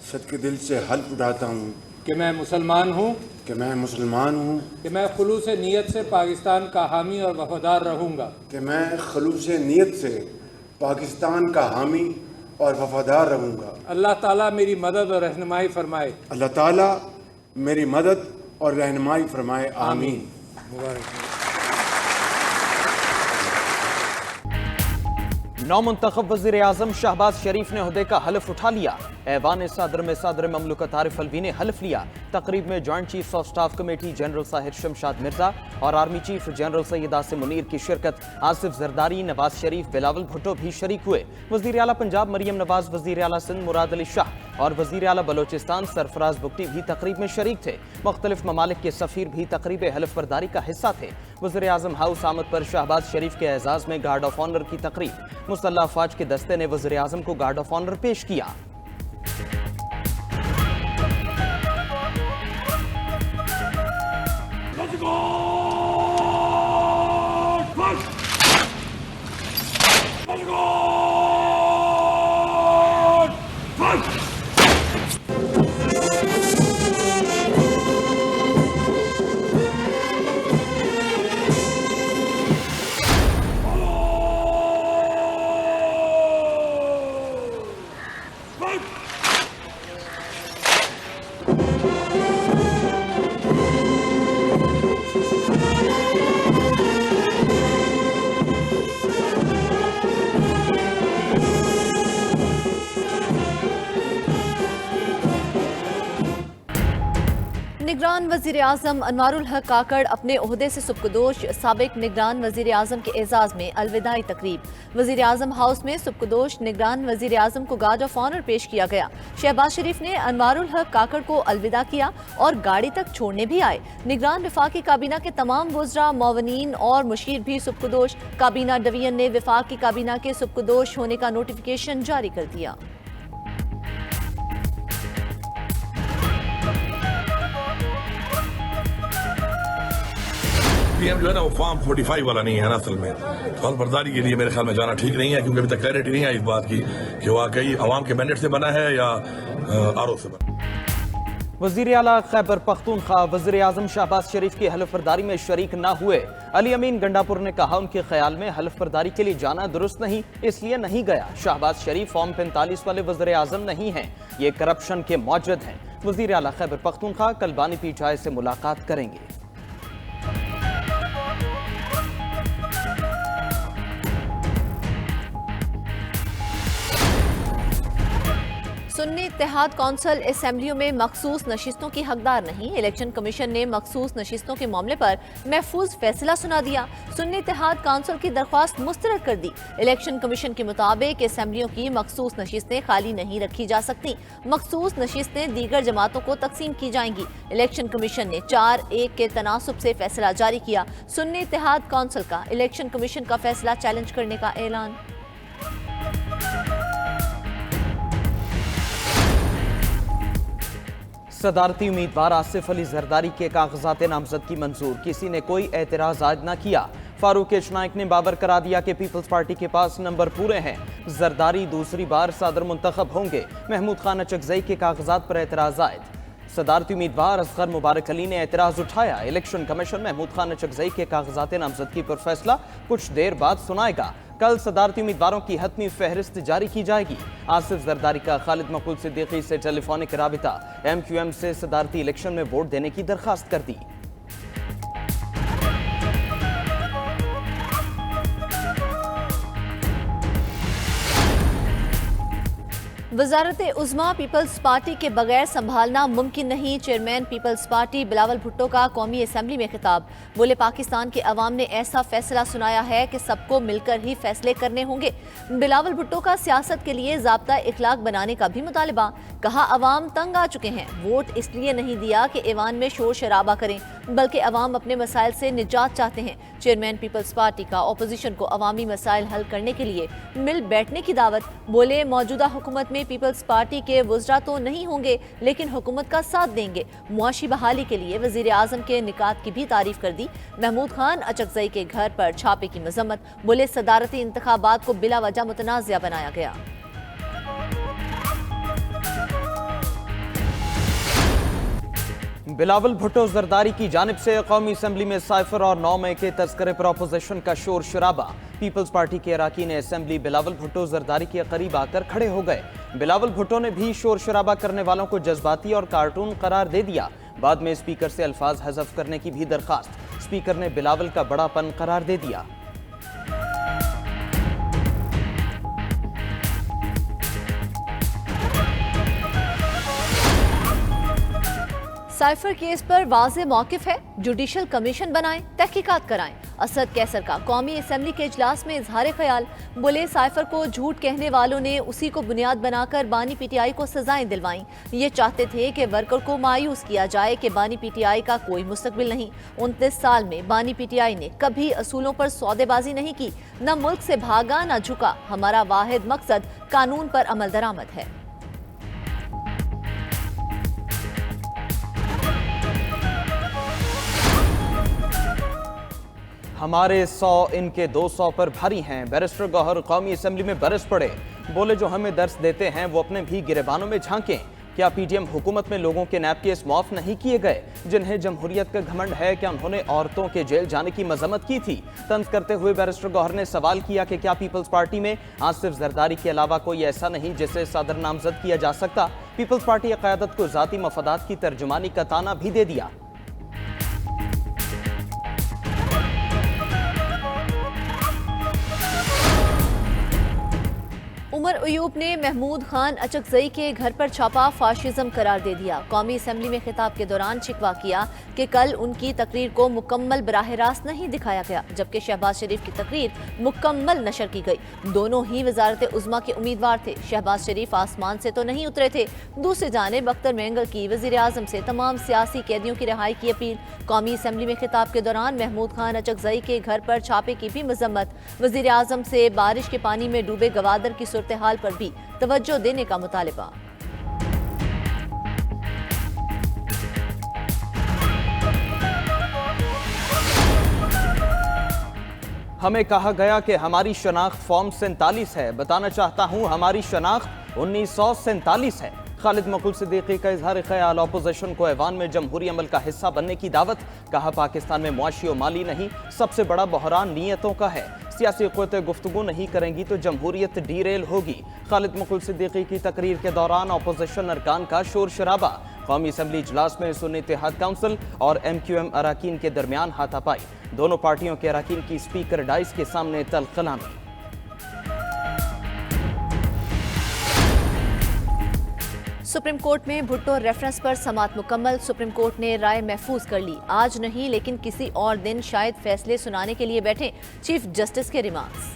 सदके दिल से हल्फ उठाता हूँ कि मैं मुसलमान हूँ कि मैं मुसलमान हूँ कि मैं खुलूस नीयत से पाकिस्तान का हामी और वफादार रहूँगा कि मैं खलूस नीयत से पाकिस्तान का हामी और वफादार रहूँगा। अल्लाह ताला मेरी मदद और रहनुमाई फरमाए। अल्लाह ताला मेरी मदद और रहनुमाई फरमाए। आमीन। मुबारक। नौमुंतखब वज़ीर आज़म शहबाज शरीफ ने ओहदे का हल्फ उठा लिया। ऐवान सदर में सदर ममलकत आरिफ अलवी ने हल्फ लिया। तकरीब में joint chief of staff committee general Sahir Shamshad Mirza और army chief general Syed Asim Munir की शिरकत। आसिफ जरदारी, नवाज शरीफ, बिलावल भुट्टो भी शरीक हुए। वज़ीर आला पंजाब मरियम नवाज, वज़ीर आला सिंध मुराद अली शाह और वज़ीर आला बलोचिस्तान सरफराज बुगटी भी तकरीब में शरीक थे। मुख्तलिफ ममालिक के सफ़ीर भी तकरीब हल्फ बरदारी का हिस्सा थे। वज़ीर आज़म हाउस आमद पर शहबाज शरीफ के एजाज़ में गार्ड ऑफ ऑनर की तकरीब। मुसल्लह अफवाज के दस्ते ने वज़ीर आज़म को गार्ड ऑफ ऑनर पेश किया। निगरान वज़ीर आज़म अनवारुल हक काकड़ अपने ओहदे से सुबकदोश। साबिक निगरान वज़ीर आज़म के एजाज़ में अलविदाई तकरीब। वज़ीर आज़म हाउस में सुबकदोश निगरान वज़ीर आज़म को गार्ड ऑफ ऑनर पेश किया गया। शहबाज शरीफ ने अनवारुल हक काकड़ को अलविदा किया और गाड़ी तक छोड़ने भी आए। निगरान विफाकी काबीना के तमाम वज़रा, मौवनीन और मुशीर भी सुबकदोश। काबीना डिवीजन ने विफाकी काबीना के सुबकदोश होने का नोटिफिकेशन जारी कर दिया। पीएम जो है ना वो फॉर्म 45 वाला नहीं है ना असल में। तो बर्दारी के लिए मेरे ख्याल में जाना ठीक नहीं है, क्योंकि अभी तक क्लैरिटी नहीं है इस बात की कि वाकई अवाम के मैंडेट से बना है या आरओ से बना। वज़ीर आला खैबर पख्तूनख्वा वज़ीर आज़म शहबाज शरीफ की हल्फ बरदारी में शरीक न हुए। अली अमीन गंडापुर ने कहा उनके ख्याल में हल्फ बरदारी के लिए जाना दुरुस्त नहीं, इसलिए नहीं गया। शहबाज शरीफ फॉर्म 45 वाले वज़ीर आज़म नहीं हैं, ये करप्शन के मौजूद हैं। वज़ीर आला खैबर पख्तूनख्वा कल बानी पीठाई से मुलाकात करेंगे। सुन्नी इत्तेहाद कौंसिल असेंबलियों में मखसूस नशिस्तों की हकदार नहीं। इलेक्शन कमीशन ने मखसूस नशिस्तों के मामले पर महफूज फैसला सुना दिया। सुन्नी इत्तेहाद कौंसिल की दरख्वास्त मुस्तरद कर दी। इलेक्शन कमीशन के मुताबिक असेंबलियों की मखसूस नशिस्तें खाली नहीं रखी जा सकती। मखसूस नशिस्तें दीगर जमातों को तकसीम की जाएंगी। इलेक्शन कमीशन ने 4-1 के तनासुब से फैसला जारी किया। सुन्नी इत्तेहाद कौंसिल का इलेक्शन कमीशन का फैसला चैलेंज करने का ऐलान। सदारती उम्मीदवार आसिफ अली जरदारी के कागजात नामजदगी मंजूर, किसी ने कोई एतराज आज न किया। फारूक एच नाइक ने बाबर करा दिया कि पीपल्स पार्टी के पास नंबर पूरे हैं। जरदारी दूसरी बार सदर मुंतखब होंगे। महमूद खान अचकजई के कागजात पर एतराज आयद। सदारती उम्मीदवार असगर मुबारक अली ने एतराज उठाया। इलेक्शन कमीशन महमूद खान अचकजई के कागजात नामजदगी पर फैसला कुछ देर बाद सुनाएगा। कल सदारती उम्मीदवारों की हतमी फहरिस्त जारी की जाएगी। आसिफ जरदारी का खालिद मकबूल सिद्दीकी से टेलीफोनिक राबिता। MQM से सदारती इलेक्शन में वोट देने की दरखास्त कर दी। वजारत उज़्मा पीपल्स पार्टी के बगैर संभालना मुमकिन नहीं। चेयरमैन पीपल्स पार्टी बिलावल भुट्टो का कौमी असम्बली में खिताब। बोले, पाकिस्तान के अवाम ने ऐसा फैसला सुनाया है कि सबको मिलकर ही फैसले करने होंगे। बिलावल भुट्टो का सियासत के लिए ज़ाब्ता इखलाक बनाने का भी मुतालबा। कहा, अवाम तंग आ चुके हैं। वोट इसलिए नहीं दिया कि ऐवान में शोर शराबा करें, बल्कि अवाम अपने मसाइल से निजात चाहते हैं। चेयरमैन पीपल्स पार्टी का अपोजिशन को अवामी मसाइल हल करने के लिए मिल बैठने की दावत। बोले, मौजूदा हुकूमत में पीपल्स पार्टी के वज़रा तो नहीं होंगे, लेकिन हुकूमत का साथ देंगे। मुआशी बहाली के लिए वज़ीर आज़म के निकात की भी तारीफ कर दी। महमूद खान अचकजई के घर पर छापे की मजम्मत। बोले, सदारती इंतखाबात को बिला वजह मुतनाज़िया बनाया गया। बिलावल भुट्टो जरदारी की जानिब से कौमी असम्बली में साइफर और 9 मई के तस्करे पर अपोजिशन का शोर शराबा। पीपल्स पार्टी के अराकीन असम्बली बिलावल भुट्टो जरदारी के करीब आकर खड़े हो गए। बिलावल भुट्टो ने भी शोर शराबा करने वालों को जज्बाती और कार्टून करार दे दिया। बाद में स्पीकर से अल्फाज हज़फ करने की भी दरखास्त। स्पीकर ने बिलावल का बड़ापन करार दे दिया। साइफर केस पर वाज़े मौक़िफ़ है, जुडिशल कमीशन बनाएं, तहकीकात कराएं। असद कैसर का कौमी असम्बली के इजलास में इजहार ख्याल। बोले साइफर को झूठ कहने वालों ने उसी को बुनियाद बनाकर बानी पीटीआई को सजाएं दिलवाईं। ये चाहते थे कि वर्कर को मायूस किया जाए कि बानी पीटीआई का कोई मुस्तकबिल नहीं। 29 साल में बानी पीटीआई ने कभी असूलों पर सौदेबाजी नहीं की, न मुल्क से भागा न झुका। हमारा वाहिद मकसद कानून पर अमल दरामद है। हमारे 100 इनके 200 पर भारी हैं। बैरिस्टर गौहर कौमी असम्बली में बरस पड़े। बोले जो हमें दर्स देते हैं वो अपने भी गिरेबानों में झांकें। क्या पीडीएम हुकूमत में लोगों के नैब केस माफ नहीं किए गए? जिन्हें जमहूरियत का घमंड है, क्या उन्होंने औरतों के जेल जाने की मजम्मत की थी? तंज करते हुए बैरिस्टर गौहर ने सवाल किया कि क्या पीपल्स पार्टी में आज सिर्फ जरदारी के अलावा कोई ऐसा नहीं जिसे सदर नामजद किया जा सकता? पीपल्स पार्टी क़यादत को ज़ाती मफादात की तर्जुमानी का ताना भी दे दिया। उमर अयूब ने महमूद खान अचकजई के घर पर छापा फाशिज्म करार दे दिया। कौमी असम्बली में खिताब के दौरान शिकवा किया कि कल उनकी तकरीर को मुकम्मल बराह रास्त नहीं दिखाया गया, जबकि शहबाज शरीफ की तकरीर मुकम्मल नशर की गई। दोनों ही वजारत उज़्मा के उम्मीदवार थे। शहबाज शरीफ आसमान से तो नहीं उतरे थे। दूसरी जानिब अख्तर मेंगल की वज़ीर आज़म से तमाम सियासी कैदियों की रिहाई की अपील। कौमी असम्बली में खिताब के दौरान महमूद खान अचकजई के घर पर छापे की भी मजम्मत। वज़ीर आज़म से बारिश के पानी में डूबे गवादर की सूरत हाल पर भी तवज्जो देने का मुतालिबा। हमें कहा गया कि हमारी शनाख्त फॉर्म 47 है। बताना चाहता हूं हमारी शनाख्त 1947 है। खालिद मकबूल सिद्दीकी का इजहार ख्याल। अपोजिशन को ऐवान में जमहूरी अमल का हिस्सा बनने की दावत। कहा पाकिस्तान में मुआशी और माली नहीं, सबसे बड़ा बहरान नीयतों का है। सियासी क़ुव्वतें गुफ्तगू नहीं करेंगी तो जमहूरियत डीरेल होगी। खालिद मकबूल सिद्दीकी की तकरीर के दौरान अपोजिशन अरकान का शोर शराबा। कौमी असम्बली इजलास में सुन्नी इत्तेहाद काउंसिल और MQM अराकीन के दरमियान हाथापाई। दोनों पार्टियों के अराकीन की स्पीकर डाइस के सामने तलखलामी। सुप्रीम कोर्ट में भुट्टो रेफरेंस पर समाअत मुकम्मल। सुप्रीम कोर्ट ने राय महफूज कर ली। आज नहीं लेकिन किसी और दिन शायद फैसले सुनाने के लिए बैठे। चीफ जस्टिस के रिमार्क्स।